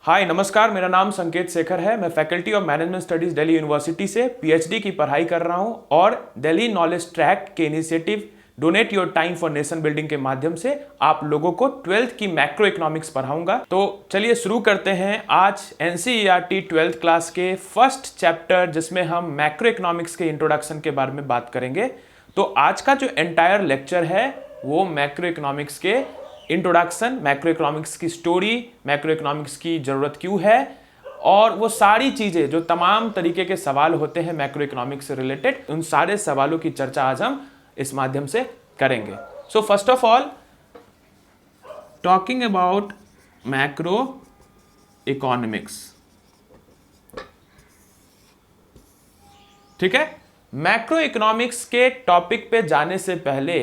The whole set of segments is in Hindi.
हाय नमस्कार, मेरा नाम संकेत शेखर है। मैं faculty of management studies Delhi university से पीएचडी की पढ़ाई कर रहा हूं और दिल्ली नॉलेज ट्रैक के initiative donate your time for nation building के माध्यम से आप लोगों को 12th की मैक्रो इकोनॉमिक्स पढ़ाऊंगा। तो चलिए शुरू करते हैं आज एनसीईआरटी 12th क्लास के फर्स्ट चैप्टर, जिसमें हम मैक्रो इकोनॉमिक्स के इंट्रोडक्शन के बारे में बात करेंगे। तो आज का जो एंटायर लेक्चर है वो मैक्रो इकोनॉमिक्स के इंट्रोडक्शन, मैक्रो इकोनॉमिक्स की स्टोरी, मैक्रो इकोनॉमिक्स की जरूरत क्यों है और वो सारी चीजें जो तमाम तरीके के सवाल होते हैं मैक्रो इकोनॉमिक्स से रिलेटेड, उन सारे सवालों की चर्चा आज हम इस माध्यम से करेंगे। So first of all talking about macro economics. ठीक है, मैक्रो इकोनॉमिक्स के टॉपिक पे जाने से पहले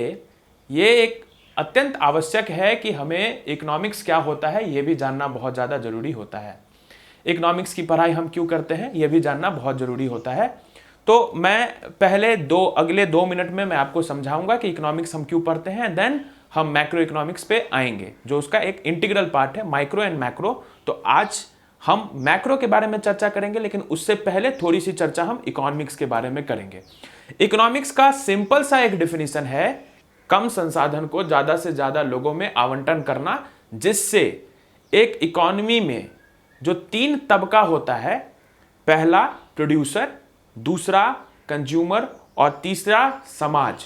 ये एक अत्यंत आवश्यक है कि हमें इकोनॉमिक्स क्या होता है ये भी जानना बहुत ज़्यादा जरूरी होता है। इकोनॉमिक्स की पढ़ाई हम क्यों करते हैं ये भी जानना बहुत ज़रूरी होता है। तो मैं पहले अगले 2 मिनट में मैं आपको समझाऊंगा कि इकोनॉमिक्स हम क्यों पढ़ते हैं, देन हम मैक्रो इकोनॉमिक्स पे आएंगे जो उसका एक इंटीग्रल पार्ट है, माइक्रो एंड मैक्रो। तो आज हम मैक्रो के बारे में चर्चा करेंगे, लेकिन उससे पहले थोड़ी सी चर्चा हम इकोनॉमिक्स के बारे में करेंगे। इकोनॉमिक्स का सिंपल सा एक डिफिनीशन है, कम संसाधन को ज्यादा से ज्यादा लोगों में आवंटन करना, जिससे एक इकोनॉमी में जो 3 तबका होता है, पहला प्रोड्यूसर, दूसरा कंज्यूमर और तीसरा समाज,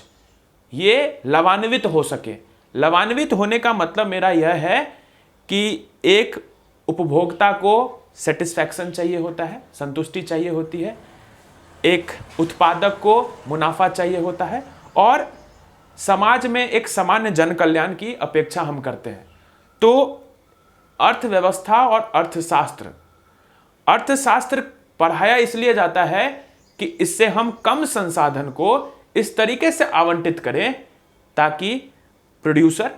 ये लाभान्वित हो सके। लाभान्वित होने का मतलब मेरा यह है कि एक उपभोक्ता को सेटिस्फैक्शन चाहिए होता है, संतुष्टि चाहिए होती है, एक उत्पादक को मुनाफा चाहिए होता है और समाज में एक सामान्य जन कल्याण की अपेक्षा हम करते हैं। तो अर्थव्यवस्था और अर्थशास्त्र पढ़ाया इसलिए जाता है कि इससे हम कम संसाधन को इस तरीके से आवंटित करें ताकि producer,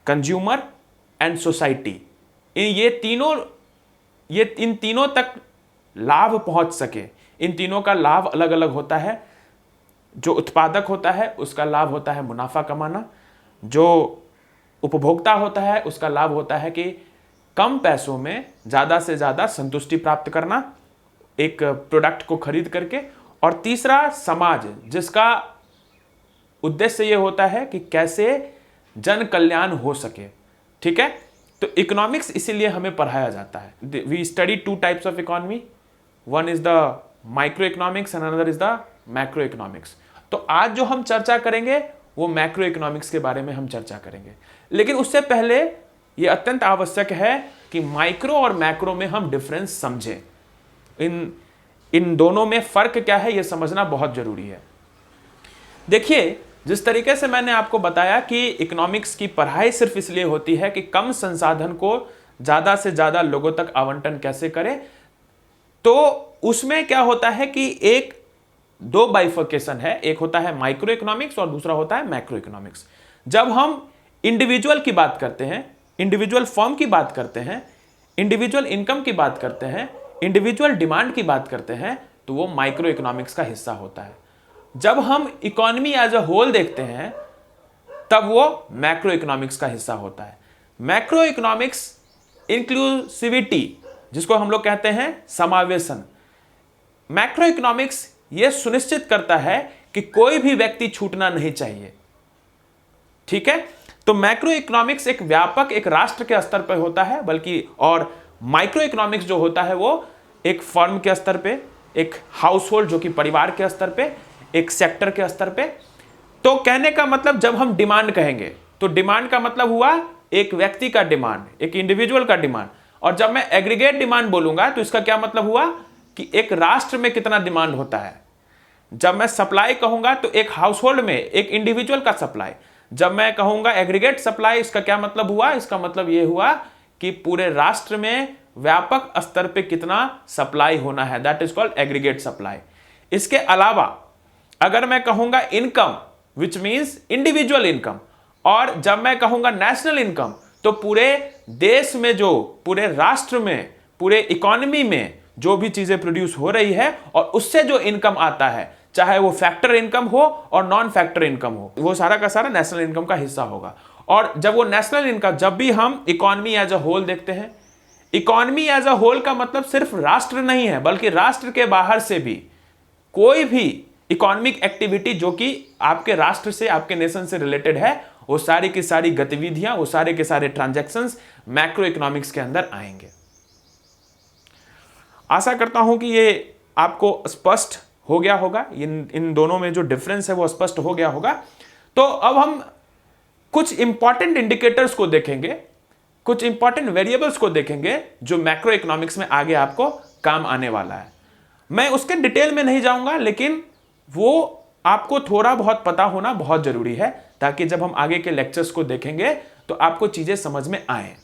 consumer and society in तीनों तक लाभ पहुंच सके। इन तीनों का लाभ अलग अलग होता है। जो उत्पादक होता है उसका लाभ होता है मुनाफा कमाना, जो उपभोक्ता होता है उसका लाभ होता है कि कम पैसों में ज़्यादा से ज़्यादा संतुष्टि प्राप्त करना एक प्रोडक्ट को खरीद करके, और तीसरा समाज, जिसका उद्देश्य ये होता है कि कैसे जन कल्याण हो सके। ठीक है, तो इकोनॉमिक्स इसीलिए हमें पढ़ाया जाता है। We study 2 types of economy, one is the micro economics and another is the macro economics. तो आज जो हम चर्चा करेंगे वो मैक्रो इकोनॉमिक्स के बारे में हम चर्चा करेंगे, लेकिन उससे पहले ये अत्यंत आवश्यक है कि माइक्रो और मैक्रो में हम डिफरेंस समझें। इन दोनों में फर्क क्या है ये समझना बहुत जरूरी है। देखिए, जिस तरीके से मैंने आपको बताया कि इकोनॉमिक्स की पढ़ाई सिर्फ इसलिए होती है कि कम संसाधन को ज्यादा से ज्यादा लोगों तक आवंटन कैसे करें, तो उसमें क्या होता है कि एक 2 बाइफर्केशन है, एक होता है माइक्रो इकोनॉमिक्स और दूसरा होता है मैक्रो इकोनॉमिक्स। जब हम इंडिविजुअल की बात करते हैं, इंडिविजुअल फर्म की बात करते हैं, इंडिविजुअल इनकम की बात करते हैं, इंडिविजुअल डिमांड की बात करते हैं, तो वो माइक्रो इकोनॉमिक्स का हिस्सा होता है। जब हम इकोनॉमी एज अ होल देखते हैं तब वो मैक्रो इकोनॉमिक्स का हिस्सा होता है। मैक्रो इकोनॉमिक्स इंक्लूसिविटी, जिसको हम लोग कहते हैं समावेशन। मैक्रो इकोनॉमिक्स यह सुनिश्चित करता है कि कोई भी व्यक्ति छूटना नहीं चाहिए। ठीक है, तो मैक्रो इकोनॉमिक्स एक व्यापक, एक राष्ट्र के स्तर पर होता है, बल्कि और माइक्रो इकोनॉमिक्स जो होता है वो एक फर्म के स्तर पे, एक हाउस होल्ड जो कि परिवार के स्तर पे, एक सेक्टर के स्तर पे। तो कहने का मतलब, जब हम डिमांड कहेंगे तो डिमांड का मतलब हुआ एक व्यक्ति का डिमांड, एक इंडिविजुअल का डिमांड, और जब मैं एग्रीगेट डिमांड बोलूंगा तो इसका क्या मतलब हुआ कि एक राष्ट्र में कितना डिमांड होता है। जब मैं सप्लाई कहूंगा तो एक हाउस होल्ड में एक इंडिविजुअल का सप्लाई। जब मैं कहूंगा एग्रीगेट सप्लाई, इसका क्या मतलब हुआ, इसका मतलब यह हुआ कि पूरे राष्ट्र में व्यापक स्तर पे कितना सप्लाई होना है, that is called aggregate supply. इसके अलावा अगर मैं कहूंगा income, which means individual income, और जब मैं कहूंगा नेशनल इनकम, तो पूरे देश में, जो पूरे राष्ट्र में, पूरे इकोनॉमी में जो भी चीजें प्रोड्यूस हो रही है और उससे जो इनकम आता है, चाहे वो फैक्टर इनकम हो और नॉन फैक्टर इनकम हो, वो सारा का सारा नेशनल इनकम का हिस्सा होगा। और जब वो नेशनल इनकम, जब भी हम इकोनॉमी एज अ होल देखते हैं, इकोनॉमी एज अ होल का मतलब सिर्फ राष्ट्र नहीं है, बल्कि राष्ट्र के बाहर से भी कोई भी इकोनॉमिक एक्टिविटी जो कि आपके राष्ट्र से, आपके नेशन से रिलेटेड है, वो सारी की सारी गतिविधियां, वो सारे के सारे ट्रांजैक्शंस मैक्रो इकोनॉमिक्स के अंदर आएंगे। आशा करता हूं कि ये आपको स्पष्ट हो गया होगा, इन दोनों में जो डिफरेंस है वो स्पष्ट हो गया होगा। तो अब हम कुछ इंपॉर्टेंट इंडिकेटर्स को देखेंगे, कुछ इंपॉर्टेंट वेरिएबल्स को देखेंगे जो मैक्रो इकोनॉमिक्स में आगे आपको काम आने वाला है। मैं उसके डिटेल में नहीं जाऊंगा, लेकिन वो आपको थोड़ा बहुत पता होना बहुत जरूरी है, ताकि जब हम आगे के लेक्चर्स को देखेंगे तो आपको चीजें समझ में आए।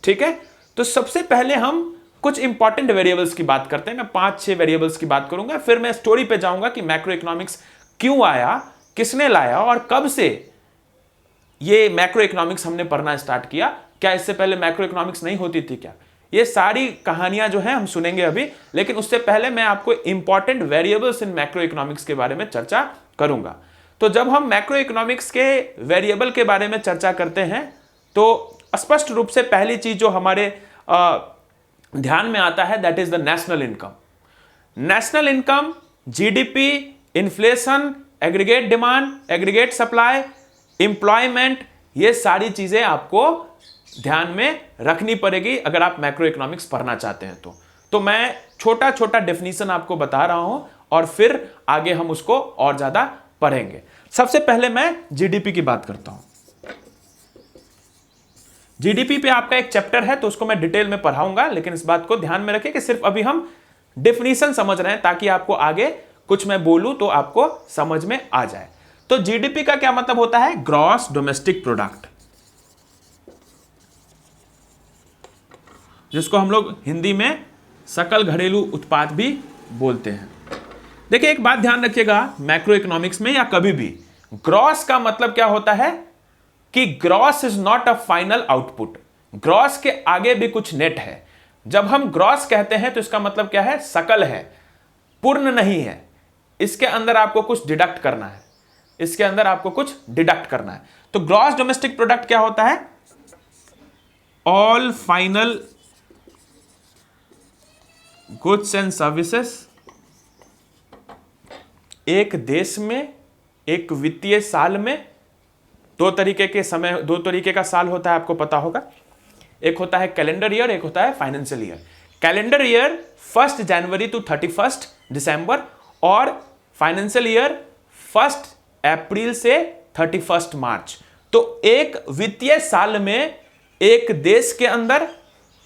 ठीक है, तो सबसे पहले हम कुछ इंपॉर्टेंट वेरिएबल्स की बात करते हैं। मैं 5-6 वेरिएबल्स की बात करूंगा, फिर मैं स्टोरी पे जाऊंगा कि मैक्रो इकोनॉमिक्स क्यों आया, किसने लाया और कब से ये मैक्रो इकोनॉमिक्स हमने पढ़ना स्टार्ट किया। क्या इससे पहले मैक्रो इकोनॉमिक्स नहीं होती थी क्या? ये सारी कहानियां जो हैं हम सुनेंगे अभी, लेकिन उससे पहले मैं आपको important variables in macro economics के बारे में चर्चा करूंगा। तो जब हम मैक्रो इकोनॉमिक्स के वेरिएबल के बारे में चर्चा करते हैं तो स्पष्ट रूप से पहली चीज जो हमारे ध्यान में आता है, that is the national income. National income, GDP, inflation, aggregate demand, aggregate supply, employment, ये सारी चीजें आपको ध्यान में रखनी पड़ेगी अगर आप मैक्रो इकोनॉमिक्स पढ़ना चाहते हैं तो मैं छोटा छोटा डेफिनेशन आपको बता रहा हूं और फिर आगे हम उसको और ज्यादा पढ़ेंगे। सबसे पहले मैं जीडीपी की बात करता हूं। जीडीपी पे आपका एक चैप्टर है तो उसको मैं डिटेल में पढ़ाऊंगा, लेकिन इस बात को ध्यान में रखें कि सिर्फ अभी हम डेफिनेशन समझ रहे हैं, ताकि आपको आगे कुछ मैं बोलूं तो आपको समझ में आ जाए। तो जीडीपी का क्या मतलब होता है? ग्रॉस डोमेस्टिक प्रोडक्ट, जिसको हम लोग हिंदी में सकल घरेलू उत्पाद भी बोलते हैं। देखिए एक बात ध्यान रखिएगा, मैक्रो इकोनॉमिक्स में या कभी भी ग्रॉस का मतलब क्या होता है कि gross is not a final output. Gross के आगे भी कुछ नेट है। जब हम ग्रॉस कहते हैं तो इसका मतलब क्या है? सकल है, पूर्ण नहीं है। इसके अंदर आपको कुछ डिडक्ट करना है, इसके अंदर आपको कुछ डिडक्ट करना है। तो ग्रॉस डोमेस्टिक प्रोडक्ट क्या होता है? All final goods and services एक देश में एक वित्तीय साल में दो तरीके का साल होता है, आपको पता होगा। एक होता है कैलेंडर ईयर, एक होता है फाइनेंशियल ईयर। कैलेंडर ईयर 1 जनवरी टू 31 दिसंबर और फाइनेंशियल ईयर 1 अप्रैल से 31 मार्च। तो एक वित्तीय साल में एक देश के अंदर,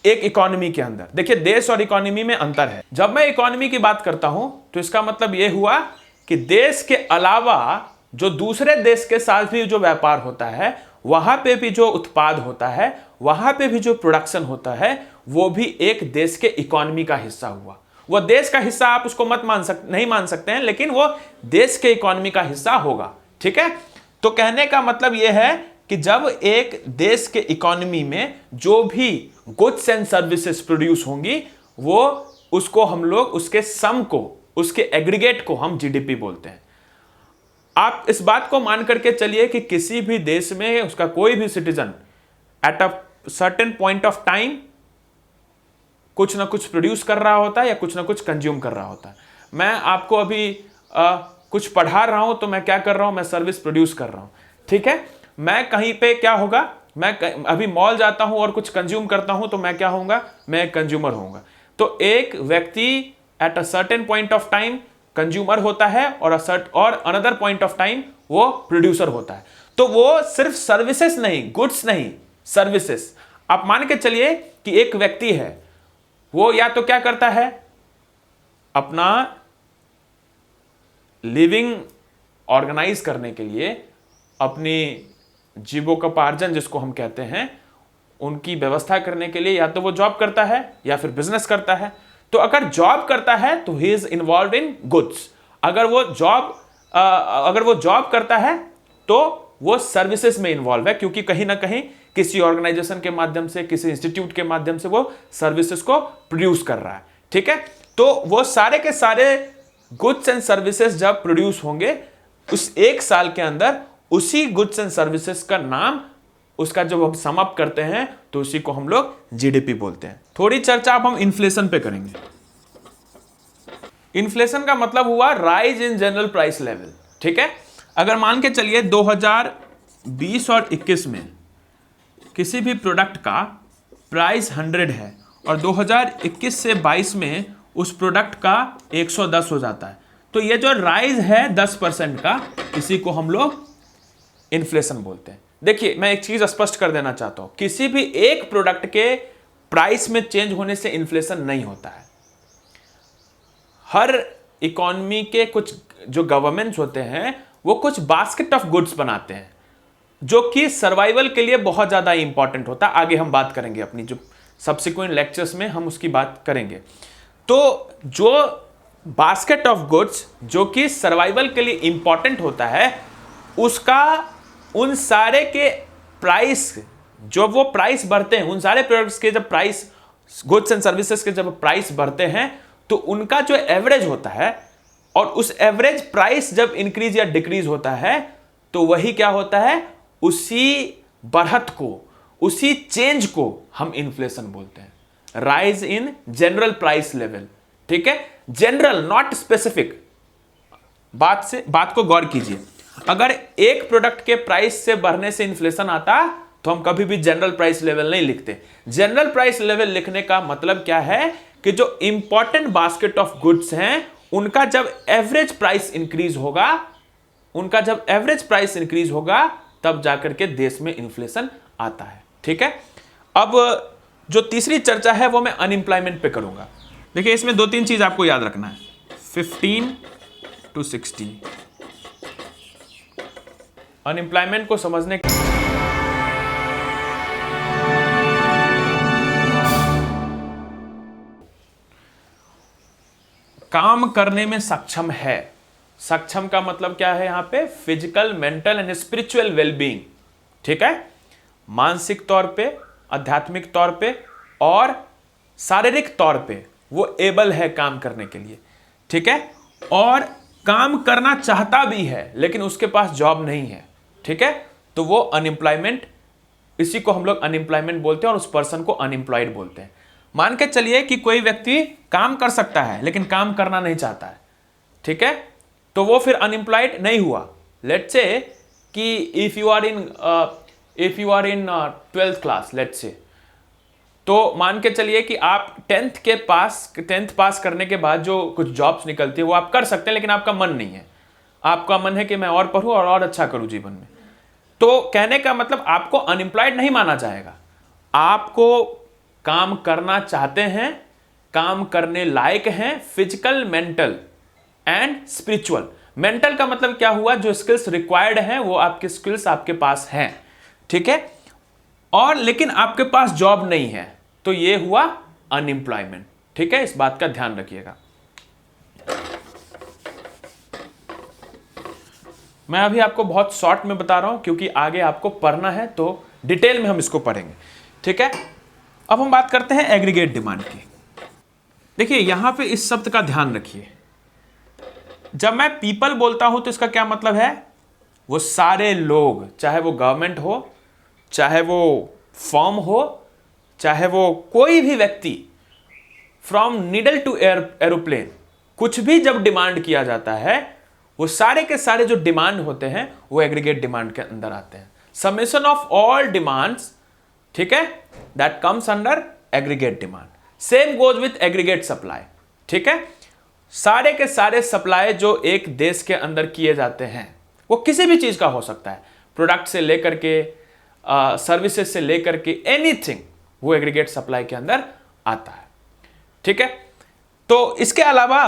एक इकोनॉमी के अंदर, देखिए देश और इकोनॉमी में अंतर है। जब मैं इकोनॉमी की बात करता हूं तो इसका मतलब यह हुआ कि देश के अलावा जो दूसरे देश के साथ भी जो व्यापार होता है, वहां पे भी जो उत्पाद होता है, वहां पे भी जो प्रोडक्शन होता है, वो भी एक देश के इकोनॉमी का हिस्सा हुआ। वो देश का हिस्सा आप उसको नहीं मान सकते हैं, लेकिन वो देश के इकोनॉमी का हिस्सा होगा। ठीक है, तो कहने का मतलब यह है कि जब एक देश के इकोनॉमी में जो भी गुड्स एंड सर्विसेज प्रोड्यूस होंगी, वो उसको हम लोग उसके सम को, उसके एग्रीगेट को हम जीडीपी बोलते हैं। आप इस बात को मान करके चलिए कि किसी भी देश में उसका कोई भी citizen at a certain point of time कुछ ना कुछ प्रोड्यूस कर रहा होता है या कुछ ना कुछ कंज्यूम कर रहा होता है। मैं आपको अभी कुछ पढ़ा रहा हूं तो मैं क्या कर रहा हूं? मैं सर्विस प्रोड्यूस कर रहा हूं। ठीक है, मैं कहीं पे क्या होगा, मैं अभी मॉल जाता हूं और कुछ कंज्यूम करता हूं तो मैं क्या होऊंगा? मैं एक कंज्यूमर होऊंगा। तो एक व्यक्ति at a certain point of time consumer होता है और अनदर पॉइंट ऑफ टाइम वो प्रोड्यूसर होता है। तो वो सिर्फ सर्विसेज नहीं, गुड्स नहीं, सर्विसेज। आप मान के चलिए कि एक व्यक्ति है, वो या तो क्या करता है, अपना लिविंग ऑर्गेनाइज करने के लिए, अपनी जीविकोपार्जन जिसको हम कहते हैं, उनकी व्यवस्था करने के लिए या तो वो जॉब करता है या फिर बिजनेस करता है। तो अगर जॉब करता है तो he is involve in goods. अगर वो जॉब करता है तो वो सर्विसेज में इन्वॉल्व है, क्योंकि कहीं ना कहीं किसी ऑर्गेनाइजेशन के माध्यम से, किसी इंस्टीट्यूट के माध्यम से वो सर्विसेज को प्रोड्यूस कर रहा है। ठीक है, तो वो सारे के सारे गुड्स एंड सर्विसेज जब प्रोड्यूस होंगे उस एक साल के अंदर, उसी गुड्स एंड सर्विसेज का नाम उसका जब हम सम अप करते हैं तो उसी को हम लोग जीडीपी बोलते हैं। थोड़ी चर्चा अब हम इन्फ्लेशन पे करेंगे। इन्फ्लेशन का मतलब हुआ rise in general price level. ठीक है, अगर मान के चलिए 2020 और 21 में किसी भी प्रोडक्ट का प्राइस 100 है और 2021 से 22 में उस प्रोडक्ट का 110 हो जाता है, तो ये जो राइज है 10% का, इसी को हम लोग इन्फ्लेशन बोलते हैं। देखिए, मैं एक चीज स्पष्ट कर देना चाहता हूं, किसी भी एक प्रोडक्ट के प्राइस में चेंज होने से इन्फ्लेशन नहीं होता है। हर इकोनॉमी के कुछ जो गवर्नमेंट्स होते हैं वो कुछ बास्केट ऑफ गुड्स बनाते हैं जो कि सर्वाइवल के लिए बहुत ज्यादा इंपॉर्टेंट होता है। आगे हम बात करेंगे, अपनी जो सब्सिक्वेंट लेक्चर्स में हम उसकी बात करेंगे। तो जो बास्केट ऑफ गुड्स जो कि सर्वाइवल के लिए इंपॉर्टेंट होता है, उसका उन सारे के प्राइस, जो वो प्राइस बढ़ते हैं, उन सारे प्रोडक्ट्स के जब प्राइस, गुड्स एंड सर्विसेज के जब प्राइस बढ़ते हैं तो उनका जो एवरेज होता है, और उस एवरेज प्राइस जब इंक्रीज या डिक्रीज होता है तो वही क्या होता है, उसी बढ़त को, उसी चेंज को हम इन्फ्लेशन बोलते हैं। Rise in general price level. ठीक है, जनरल, नॉट स्पेसिफिक। बात को गौर कीजिए, अगर एक प्रोडक्ट के प्राइस से बढ़ने से इन्फ्लेशन आता तो हम कभी भी जनरल प्राइस लेवल नहीं लिखते। जनरल प्राइस लेवल लिखने का मतलब क्या है कि जो इंपॉर्टेंट बास्केट ऑफ गुड्स हैं उनका जब एवरेज प्राइस इंक्रीज होगा, उनका जब एवरेज प्राइस इंक्रीज होगा तब जाकर के देश में इन्फ्लेशन आता है। ठीक है, अब जो तीसरी चर्चा है वो मैं अनएम्प्लॉयमेंट पे करूंगा। देखिए, इसमें 2-3 चीज आपको याद रखना है। 15 to 60 अनएम्प्लॉयमेंट को समझने के काम करने में सक्षम है। सक्षम का मतलब क्या है यहां पे, physical, mental and spiritual wellbeing. ठीक है, मानसिक तौर पे, आध्यात्मिक तौर पे और शारीरिक तौर पे वो एबल है काम करने के लिए। ठीक है, और काम करना चाहता भी है लेकिन उसके पास जॉब नहीं है। ठीक है, तो वो अनएम्प्लॉयमेंट, इसी को हम लोग अनएम्प्लॉयमेंट बोलते हैं और उस पर्सन को अनएम्प्लॉयड बोलते हैं। मान के चलिए कि कोई व्यक्ति काम कर सकता है लेकिन काम करना नहीं चाहता है। ठीक है, तो वो फिर अनएम्प्लॉयड नहीं हुआ। लेट्स से कि if you are in 12th class, let's say, तो मान के चलिए कि आप 10th पास करने के बाद जो कुछ जॉब्स निकलती है वो आप कर सकते हैं, लेकिन आपका मन नहीं है। आपका मन है कि मैं और पढूं और अच्छा करूं जीवन में। तो कहने का मतलब आपको अनएम्प्लॉयड नहीं माना जाएगा। आपको काम करना चाहते हैं, काम करने लायक हैं, physical, mental and spiritual. Mental का मतलब क्या हुआ, जो स्किल्स रिक्वायर्ड हैं वो आपके स्किल्स आपके पास हैं। ठीक है, और लेकिन आपके पास जॉब नहीं है, तो ये हुआ अनएम्प्लॉयमेंट। ठीक है, इस बात का ध्यान रखिएगा। मैं अभी आपको बहुत शॉर्ट में बता रहा हूं क्योंकि आगे आपको पढ़ना है, तो डिटेल में हम इसको पढ़ेंगे। ठीक है, अब हम बात करते हैं एग्रीगेट डिमांड की। देखिए, यहां पे इस शब्द का ध्यान रखिए। जब मैं पीपल बोलता हूं तो इसका क्या मतलब है, वो सारे लोग, चाहे वो गवर्नमेंट हो, चाहे वो फर्म हो, चाहे वो कोई भी व्यक्ति, फ्रॉम नीडल टू एरोप्लेन, कुछ भी जब डिमांड किया जाता है, वो सारे के सारे जो डिमांड होते हैं वो एग्रीगेट डिमांड के अंदर आते हैं। समेशन ऑफ ऑल डिमांड्स, ठीक है, that comes under aggregate demand. Same goes with aggregate supply. ठीक है, सारे के सारे सप्लाई जो एक देश के अंदर किए जाते हैं, वो किसी भी चीज का हो सकता है, प्रोडक्ट से लेकर के, सर्विसेज से लेकर के, एनीथिंग, वो एग्रीगेट सप्लाई के अंदर आता है। ठीक है, तो इसके अलावा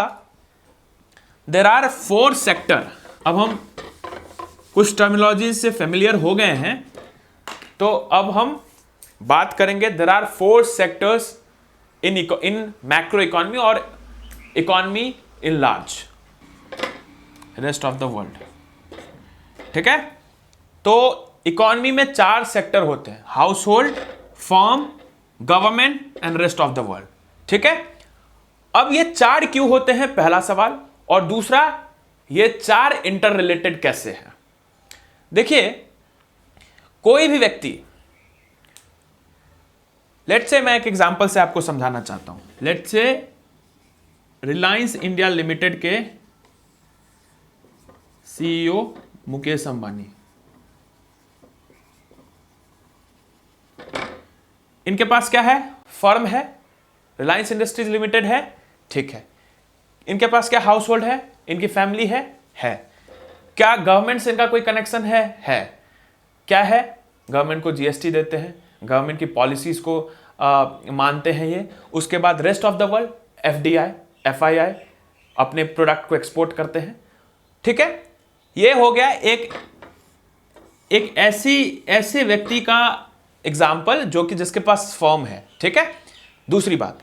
देयर आर 4 सेक्टर। अब हम कुछ टर्मिनोलॉजी से फेमिलियर हो गए हैं, तो अब हम बात करेंगे। There are 4 sectors in macro economy और economy in large, rest of the world. ठीक है, तो इकोनॉमी में 4 सेक्टर होते हैं, household, firm, government and rest of the world. ठीक है, अब ये 4 क्यों होते हैं, पहला सवाल। और दूसरा, ये 4 इंटर रिलेटेड कैसे हैं। देखिए, कोई भी व्यक्ति लेट्स से मैं एक एग्जांपल से आपको समझाना चाहता हूं। Let's say Reliance India limited के सीईओ मुकेश अंबानी, इनके पास क्या है? फर्म है, रिलायंस इंडस्ट्रीज लिमिटेड है, ठीक है। इनके पास क्या हाउस होल्ड है? इनकी फैमिली है? क्या गवर्नमेंट से इनका कोई कनेक्शन है? क्या है? गवर्नमेंट को जीएसटी देते हैं, गवर्नमेंट की पॉलिसीज को मानते हैं ये। उसके बाद rest of the world FDI, FII अपने प्रोडक्ट को एक्सपोर्ट करते हैं, ठीक है। ये हो गया एक ऐसे व्यक्ति का एग्जाम्पल जो कि जिसके पास फर्म है, ठीक है। दूसरी बात,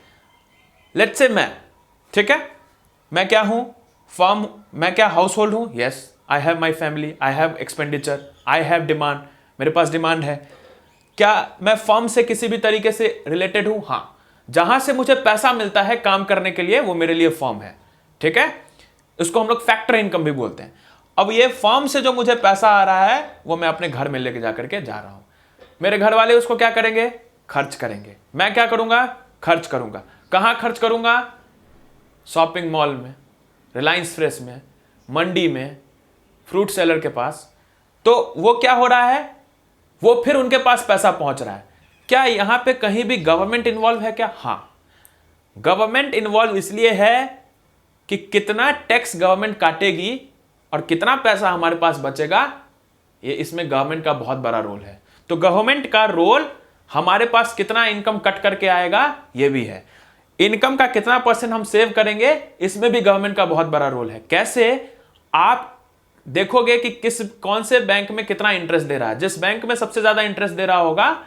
लेट्स से मैं, ठीक है, मैं क्या हूं? फर्म, मैं क्या हाउस होल्ड हूं? Yes, I have my family, I have expenditure, I have demand, मेरे पास डिमांड है। क्या मैं फर्म से किसी भी तरीके से रिलेटेड हूं? हाँ, जहां से मुझे पैसा मिलता है काम करने के लिए वो मेरे लिए फर्म है, ठीक है। उसको हम लोग फैक्टर इनकम भी बोलते हैं। अब ये फर्म से जो मुझे पैसा आ रहा है वो मैं अपने घर में लेके जाकर के जा रहा हूं। मेरे घर वाले उसको क्या करेंगे? खर्च करेंगे। मैं क्या करूंगा? खर्च करूंगा। कहां खर्च करूंगा? शॉपिंग मॉल में, रिलायंस फ्रेश में, मंडी में, फ्रूट सेलर के पास। तो वो क्या हो रहा है? वो फिर उनके पास पैसा पहुंच रहा है। क्या यहां पे कहीं भी गवर्नमेंट इन्वॉल्व है क्या? हां, गवर्नमेंट इन्वॉल्व इसलिए है कि कितना टैक्स गवर्नमेंट काटेगी और कितना पैसा हमारे पास बचेगा, ये इसमें गवर्नमेंट का बहुत बड़ा रोल है। तो गवर्नमेंट का रोल हमारे पास कितना इनकम कट करके आएगा ये भी है। इनकम का कितना % हम सेव करेंगे इसमें भी गवर्नमेंट का बहुत बड़ा रोल है। कैसे? आप देखोगे कि कौन से बैंक में कितना इंटरेस्ट दे रहा है। जिस बैंक में सबसे ज्यादा इंटरेस्ट दे रहा होगा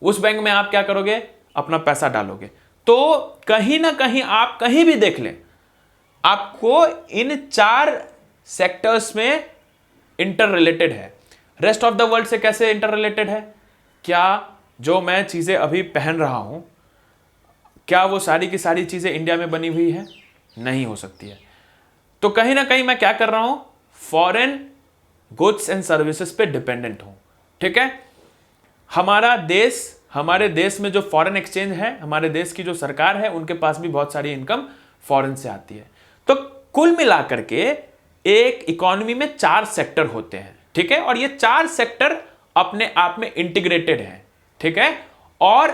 उस बैंक में आप क्या करोगे? अपना पैसा डालोगे। तो कहीं ना कहीं आप कहीं भी देख लें, आपको इन 4 सेक्टर्स में इंटर रिलेटेड है। रेस्ट ऑफ द वर्ल्ड से कैसे इंटर रिलेटेड है? क्या जो मैं चीजें अभी पहन रहा हूं, क्या वो सारी की सारी चीजें इंडिया में बनी हुई है? नहीं हो सकती है। तो कहीं ना कहीं मैं क्या कर रहा हूं? फॉरेन गुड्स एंड सर्विसेज पे डिपेंडेंट हूं, ठीक है। हमारे देश में जो फॉरेन एक्सचेंज है, हमारे देश की जो सरकार है, उनके पास भी बहुत सारी इनकम फॉरेन से आती है। तो कुल मिलाकर के एक इकोनॉमी में 4 सेक्टर होते हैं, ठीक है। और ये 4 सेक्टर अपने आप में इंटीग्रेटेड है, ठीक है। और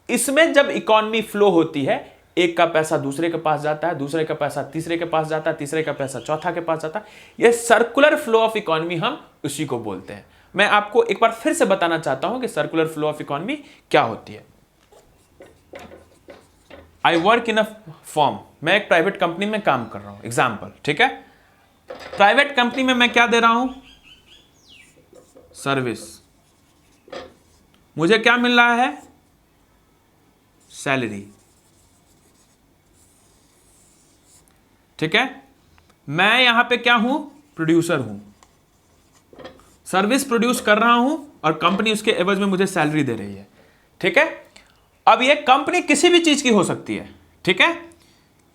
इसमें जब इकोनॉमी फ्लो होती है, एक का पैसा दूसरे के पास जाता है, दूसरे का पैसा तीसरे के पास जाता है, तीसरे का पैसा चौथा के पास जाता है। ये सर्कुलर फ्लो ऑफ इकोनॉमी हम उसी को बोलते हैं। मैं आपको एक बार फिर से बताना चाहता हूं कि सर्कुलर फ्लो ऑफ इकोनॉमी क्या होती है। I work in a firm, मैं एक प्राइवेट कंपनी में काम कर रहा हूं, एग्जाम्पल, ठीक है। प्राइवेट कंपनी में मैं क्या दे रहा हूं? सर्विस। मुझे क्या मिल रहा है? सैलरी, ठीक है। मैं यहां पे क्या हूं? प्रोड्यूसर हूं, सर्विस प्रोड्यूस कर रहा हूं और कंपनी उसके एवज में मुझे सैलरी दे रही है, ठीक है। अब ये कंपनी किसी भी चीज की हो सकती है, ठीक है।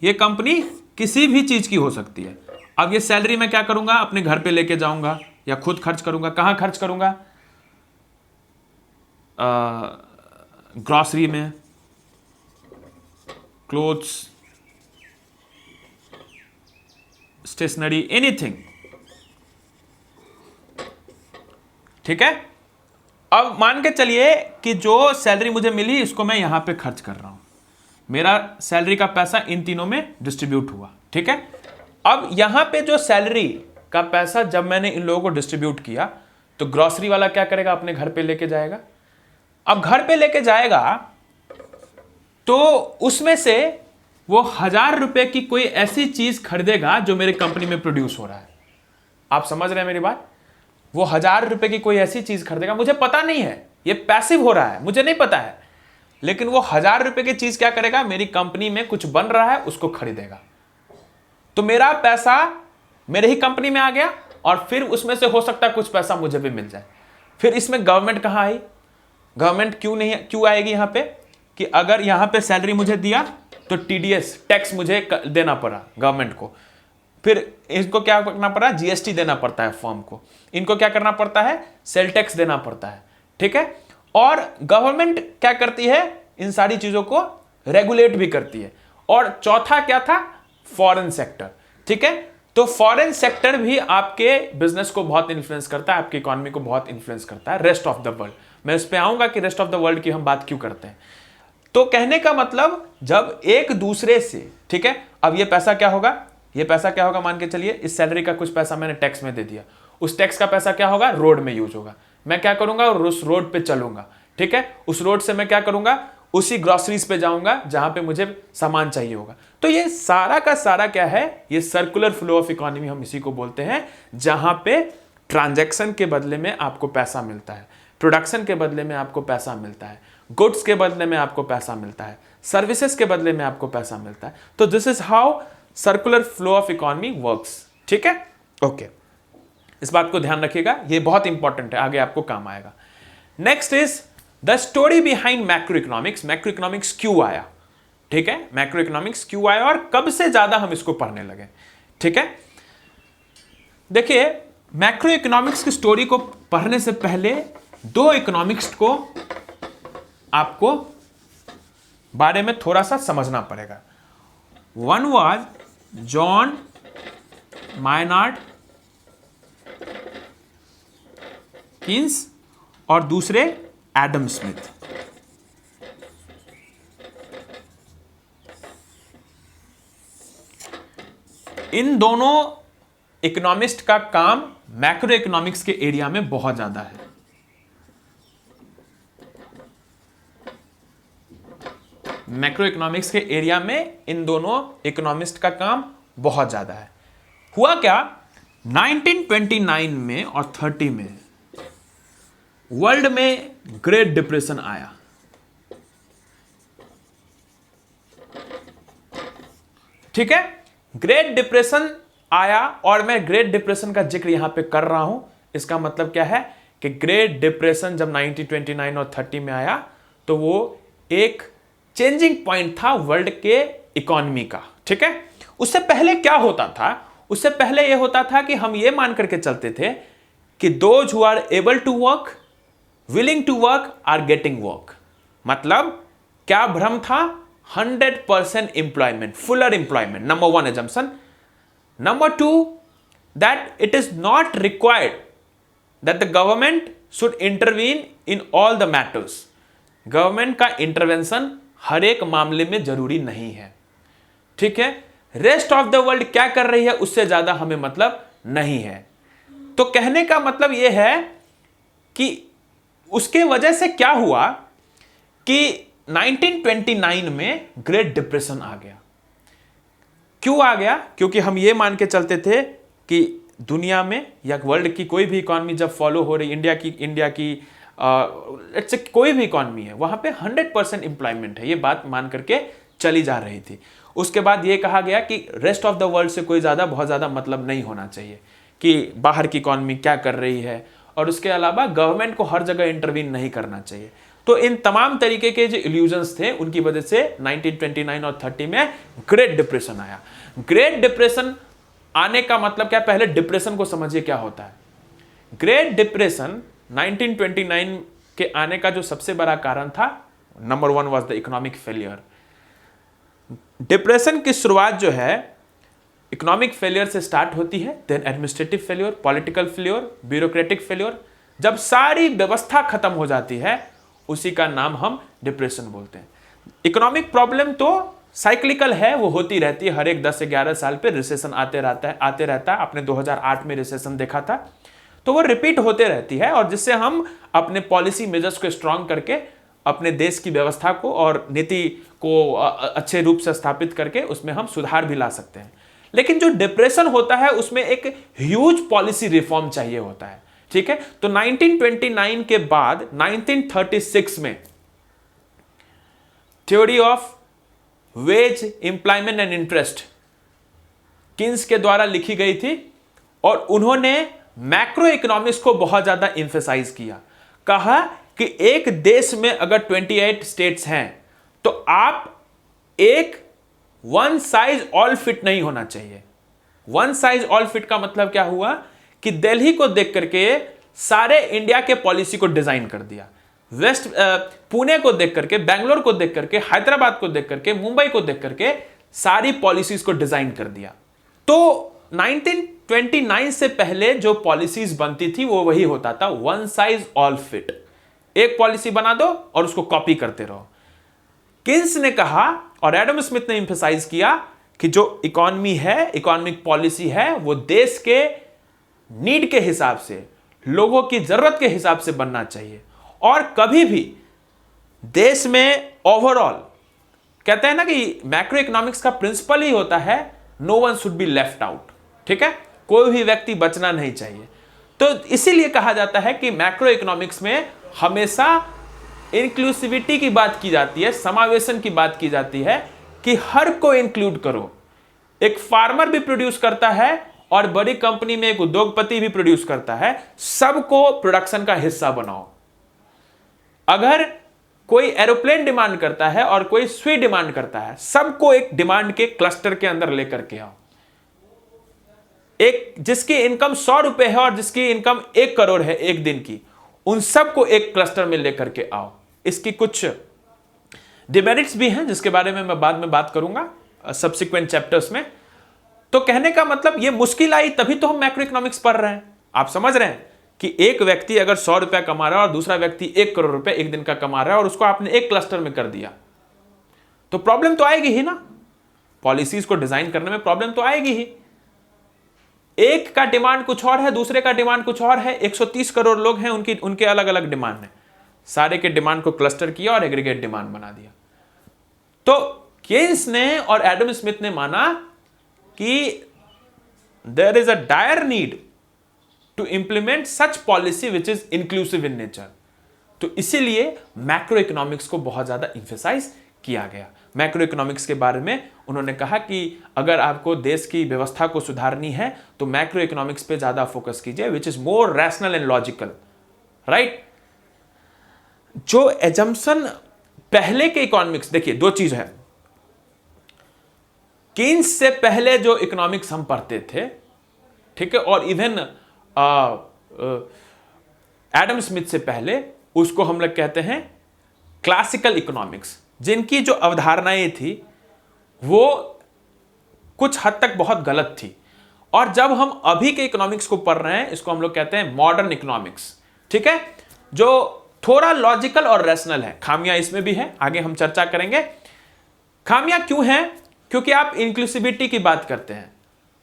ये कंपनी किसी भी चीज की हो सकती है। अब ये सैलरी मैं क्या करूंगा? अपने घर पे लेके जाऊंगा या खुद खर्च करूंगा। कहां खर्च करूंगा? ग्रॉसरी में, क्लोथ्स, स्टेशनरी, एनीथिंग, ठीक है। अब मान के चलिए कि जो सैलरी मुझे मिली इसको मैं यहां पे खर्च कर रहा हूं। मेरा सैलरी का पैसा इन तीनों में डिस्ट्रीब्यूट हुआ, ठीक है। अब यहां पे जो सैलरी का पैसा जब मैंने इन लोगों को डिस्ट्रीब्यूट किया तो ग्रोसरी वाला क्या करेगा? अपने घर पे लेके जाएगा। अब घर पे लेके जाएगा तो उसमें से वो 1000 रुपए की कोई ऐसी चीज खरीदेगा जो मेरे कंपनी में प्रोड्यूस हो रहा है। आप समझ रहे हैं मेरी बात? वो 1000 रुपए की कोई ऐसी चीज खरीदेगा, मुझे पता नहीं है, ये पैसिव हो रहा है, मुझे नहीं पता है, लेकिन वो 1000 रुपए की चीज क्या करेगा? मेरी कंपनी में कुछ बन रहा है उसको खरीदेगा। तो मेरा पैसा मेरे ही कंपनी में आ गया और फिर उसमें से हो सकता है कुछ पैसा मुझे भी मिल जाए। फिर इसमें गवर्नमेंट कहां आई? गवर्नमेंट क्यों आएगी यहां पे? कि अगर यहां पे सैलरी मुझे दिया तो टीडीएस टैक्स मुझे देना पड़ा गवर्नमेंट को, फिर इनको क्या करना पड़ा? जीएसटी देना पड़ता है फर्म को, इनको क्या करना पड़ता है? सेल टैक्स देना पड़ता है, ठीक है। और गवर्नमेंट क्या करती है, इन सारी चीजों को रेगुलेट भी करती है। और चौथा क्या था, फॉरेन सेक्टर। ठीक है, तो फॉरेन सेक्टर भी आपके बिजनेस को बहुत इन्फ्लुएंस करता है, आपकी इकोनॉमी को बहुत इन्फ्लुएंस करता है, रेस्ट ऑफ द वर्ल्ड। मैं इस पे आऊंगा कि रेस्ट ऑफ द वर्ल्ड की हम बात क्यों करते हैं। तो कहने का मतलब जब एक दूसरे से, ठीक है, अब ये पैसा क्या होगा, ये पैसा क्या होगा, मान के चलिए इस सैलरी का कुछ पैसा मैंने टैक्स में दे दिया, उस टैक्स का पैसा क्या होगा, रोड में यूज होगा। मैं क्या करूंगा, उस रोड पे चलूंगा। ठीक है, उस रोड से मैं क्या करूंगा, उसी ग्रोसरीज पे जाऊंगा जहां पे मुझे सामान चाहिए होगा। तो ये सारा का सारा क्या है, ये सर्कुलर फ्लो ऑफ इकोनॉमी हम इसी को बोलते हैं, जहां पे ट्रांजैक्शन के बदले में आपको पैसा मिलता है, प्रोडक्शन के बदले में आपको पैसा मिलता है, गुड्स के बदले में आपको पैसा मिलता है, सर्विसेज के बदले में आपको पैसा मिलता है। तो this is how circular flow of economy works. ठीक है, ओके, इस बात को ध्यान रखिएगा, ये बहुत इंपॉर्टेंट है, आगे आपको काम आएगा। Next is the story behind macro economics. Macro economics क्यों आया, ठीक है, मैक्रो इकोनॉमिक्स क्यों आया और कब से ज्यादा हम इसको पढ़ने लगे। ठीक है, देखिए मैक्रो इकोनॉमिक्स की स्टोरी को पढ़ने से पहले दो इकोनॉमिक्स को आपको बारे में थोड़ा सा समझना पड़ेगा। One was John Maynard Keynes और दूसरे एडम स्मिथ। इन दोनों इकोनॉमिस्ट का काम मैक्रो इकोनॉमिक्स के एरिया में बहुत ज्यादा है। मैक्रो इकोनॉमिक्स के एरिया में इन दोनों इकोनॉमिस्ट का काम बहुत ज्यादा है। हुआ क्या, 1929 में और 30 में वर्ल्ड में ग्रेट डिप्रेशन आया। ठीक है, ग्रेट डिप्रेशन आया और मैं ग्रेट डिप्रेशन का जिक्र यहां पे कर रहा हूं, इसका मतलब क्या है कि ग्रेट डिप्रेशन जब 1929 और 30 में आया तो वो एक चेंजिंग पॉइंट था वर्ल्ड के इकोनॉमी का। ठीक है, उससे पहले क्या होता था, उससे पहले यह होता था कि हम ये मान करके चलते थे कि those who are able to work, willing to work are getting work. मतलब क्या भ्रम था, 100% employment, fuller employment, number one assumption. Number two, that it is not required that the government should intervene in all the matters. Government का इंटरवेंशन हर एक मामले में जरूरी नहीं है। ठीक है, रेस्ट ऑफ द वर्ल्ड क्या कर रही है उससे ज्यादा हमें मतलब नहीं है। तो कहने का मतलब यह है कि उसके वजह से क्या हुआ कि 1929 में ग्रेट डिप्रेशन आ गया। क्यों आ गया, क्योंकि हम ये मान के चलते थे कि दुनिया में या वर्ल्ड की कोई भी इकॉनमी जब फॉलो हो रही, इंडिया की कोई भी इकॉनमी है, वहां पे 100% एम्प्लॉयमेंट है, ये बात मान करके चली जा रही थी। उसके बाद ये कहा गया कि रेस्ट ऑफ द वर्ल्ड से कोई बहुत ज्यादा मतलब नहीं होना चाहिए कि बाहर की इकॉनमी क्या कर रही है, और उसके अलावा गवर्नमेंट को हर जगह इंटरवीन नहीं करना चाहिए। तो इन तमाम तरीके के जो इल्यूजन्स थे उनकी वजह से 1929 और 30 में ग्रेट डिप्रेशन आया। ग्रेट डिप्रेशन आने का मतलब क्या, पहले डिप्रेशन को समझिए क्या होता है। ग्रेट डिप्रेशन 1929 के आने का जो सबसे बड़ा कारण था, number one was the economic failure. Depression की शुरुआत जो है इकोनॉमिक फेलियर से स्टार्ट होती है, then administrative failure, political failure, bureaucratic failure. जब सारी व्यवस्था खत्म हो जाती है उसी का नाम हम डिप्रेशन बोलते हैं। इकोनॉमिक प्रॉब्लम तो साइक्लिकल है, वो होती रहती है, हर एक 10 से 11 साल पे रिसेशन आते रहता है। आपने 2008 में रिसेशन देखा था, तो वो रिपीट होते रहती है, और जिससे हम अपने पॉलिसी मेजर्स को स्ट्रांग करके अपने देश की व्यवस्था को और नीति को अच्छे रूप से स्थापित करके उसमें हम सुधार भी ला सकते हैं। लेकिन जो डिप्रेशन होता है उसमें एक ह्यूज पॉलिसी रिफॉर्म चाहिए होता है। ठीक है, तो 1929 के बाद 1936 में theory of ways, employment and interest Keynes के द्वारा लिखी गई थी, और उन्होंने मैक्रो इकोनॉमिक्स को बहुत ज्यादा इंफेसाइज किया। कहा कि एक देश में अगर 28 स्टेट्स हैं तो आप एक वन साइज ऑल फिट नहीं होना चाहिए। वन साइज ऑल फिट का मतलब क्या हुआ कि दिल्ली को देख करके सारे इंडिया के पॉलिसी को डिजाइन कर दिया। वेस्ट पुणे को देख करके, बैंगलोर को देख करके, हैदराबाद को देख करके, मुंबई को देख करके सारी पॉलिसीज को डिजाइन कर दिया। तो 1929 से पहले जो पॉलिसीज बनती थी वो वही होता था, वन साइज ऑल फिट। एक पॉलिसी बना दो और उसको कॉपी करते रहो। किन्स ने कहा और एडम स्मिथ ने एम्फसाइज किया कि जो इकोनॉमी है, इकोनॉमिक पॉलिसी है, वो देश के नीड के हिसाब से, लोगों की जरूरत के हिसाब से बनना चाहिए। और कभी भी देश में ओवरऑल, कहते हैं ना कि मैक्रो इकोनॉमिक्स का प्रिंसिपल ही होता है no one should be left out. ठीक है, कोई भी व्यक्ति बचना नहीं चाहिए। तो इसीलिए कहा जाता है कि मैक्रो इकोनॉमिक्स में हमेशा इंक्लूसिविटी की बात की जाती है, समावेशन की बात की जाती है कि हर को इंक्लूड करो। एक फार्मर भी प्रोड्यूस करता है और बड़ी कंपनी में एक उद्योगपति भी प्रोड्यूस करता है, सबको प्रोडक्शन का हिस्सा बनाओ। अगर कोई एरोप्लेन डिमांड करता है और कोई सुई डिमांड करता है, सबको एक डिमांड के क्लस्टर के अंदर लेकर के आओ। एक जिसकी इनकम 100 रुपए है और जिसकी इनकम 1 करोड़ है एक दिन की, उन सबको एक क्लस्टर में लेकर के आओ। इसकी कुछ डिमेरिट्स भी हैं जिसके बारे में मैं बाद में बात करूंगा सब्सिक्वेंट चैप्टर्स में। तो कहने का मतलब ये मुश्किल आई तभी तो हम मैक्रो इकोनॉमिक्स पढ़ रहे हैं। आप समझ रहे हैं कि एक व्यक्ति अगर 100 रुपया कमा रहा है और दूसरा व्यक्ति 1 करोड़ रुपए एक दिन का कमा रहा है और उसको आपने एक क्लस्टर में कर दिया, तो प्रॉब्लम तो आएगी ही ना। पॉलिसीज को डिजाइन करने में प्रॉब्लम तो आएगी ही। एक का डिमांड कुछ और है, दूसरे का डिमांड कुछ और है। 130 करोड़ लोग हैं, उनके अलग अलग डिमांड है। सारे के डिमांड को क्लस्टर किया और एग्रीगेट डिमांड बना दिया। तो केन्स ने और एडम स्मिथ ने माना कि there is a dire need to implement such policy which is inclusive in nature. तो इसीलिए मैक्रो इकोनॉमिक्स को बहुत ज्यादा इंफेसाइज किया गया। मैक्रो इकोनॉमिक्स के बारे में उन्होंने कहा कि अगर आपको देश की व्यवस्था को सुधारनी है तो मैक्रो इकोनॉमिक्स पे ज्यादा फोकस कीजिए, which is more rational and logical, right. जो एजम्पशन पहले के इकोनॉमिक्स, देखिए दो चीज है। केन्स से पहले जो इकोनॉमिक्स हम पढ़ते थे, ठीक है, और इवन एडम स्मिथ से पहले, उसको हम लोग कहते हैं क्लासिकल इकोनॉमिक्स, जिनकी जो अवधारणाएं थी वो कुछ हद तक बहुत गलत थी। और जब हम अभी के इकोनॉमिक्स को पढ़ रहे हैं, इसको हम लोग कहते हैं मॉडर्न इकोनॉमिक्स, ठीक है, जो थोड़ा लॉजिकल और रैशनल है। खामियां इसमें भी है, आगे हम चर्चा करेंगे। खामियां क्यों हैं? क्योंकि आप इंक्लूसिविटी की बात करते हैं,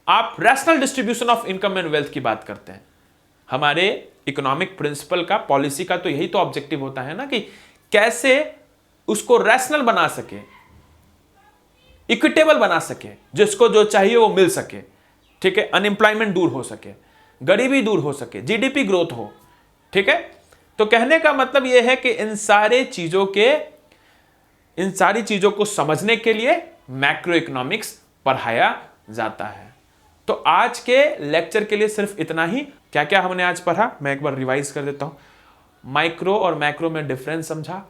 आप rational distribution of income and wealth की बात करते हैं। हमारे इकोनॉमिक प्रिंसिपल का, पॉलिसी का तो यही तो ऑब्जेक्टिव होता है ना कि कैसे उसको रैशनल बना सके, इक्विटेबल बना सके, जिसको जो चाहिए वो मिल सके, ठीक है, अनएम्प्लॉयमेंट दूर हो सके, गरीबी दूर हो सके, जीडीपी ग्रोथ हो, ठीक है। तो कहने का मतलब यह है कि इन सारी चीजों को समझने के लिए मैक्रो इकोनॉमिक्स पढ़ाया जाता है। तो आज के लेक्चर के लिए सिर्फ इतना ही। क्या क्या हमने आज पढ़ा मैं एक बार रिवाइज कर देता हूं। माइक्रो और मैक्रो में डिफरेंस समझा,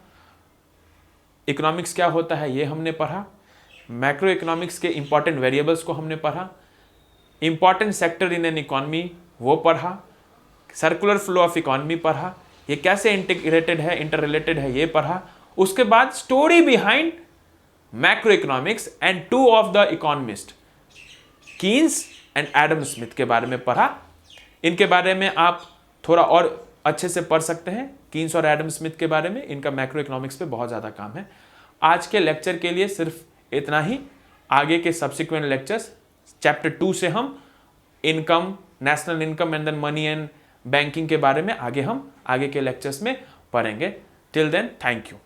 इकोनॉमिक्स क्या होता है ये हमने पढ़ा, मैक्रो इकोनॉमिक्स के इंपॉर्टेंट वेरिएबल्स को हमने पढ़ा, important sector in an economy वो पढ़ा, सर्कुलर फ्लो ऑफ इकोनॉमी पढ़ा, ये कैसे इंटीग्रेटेड है, इंटर रिलेटेड है, ये पढ़ा। उसके बाद story behind macro economics and two of the economist, Keynes and Adam Smith के बारे में पढ़ा। इनके बारे में आप थोड़ा और अच्छे से पढ़ सकते हैं, कीन्स और एडम स्मिथ के बारे में। इनका मैक्रो इकोनॉमिक्स पे बहुत ज़्यादा काम है। आज के लेक्चर के लिए सिर्फ इतना ही। आगे के सब्सिक्वेंट लेक्चर्स चैप्टर 2 से हम income, national income and then money and banking के बारे में हम आगे के लेक्चर्स में पढ़ेंगे। Till then, thank you.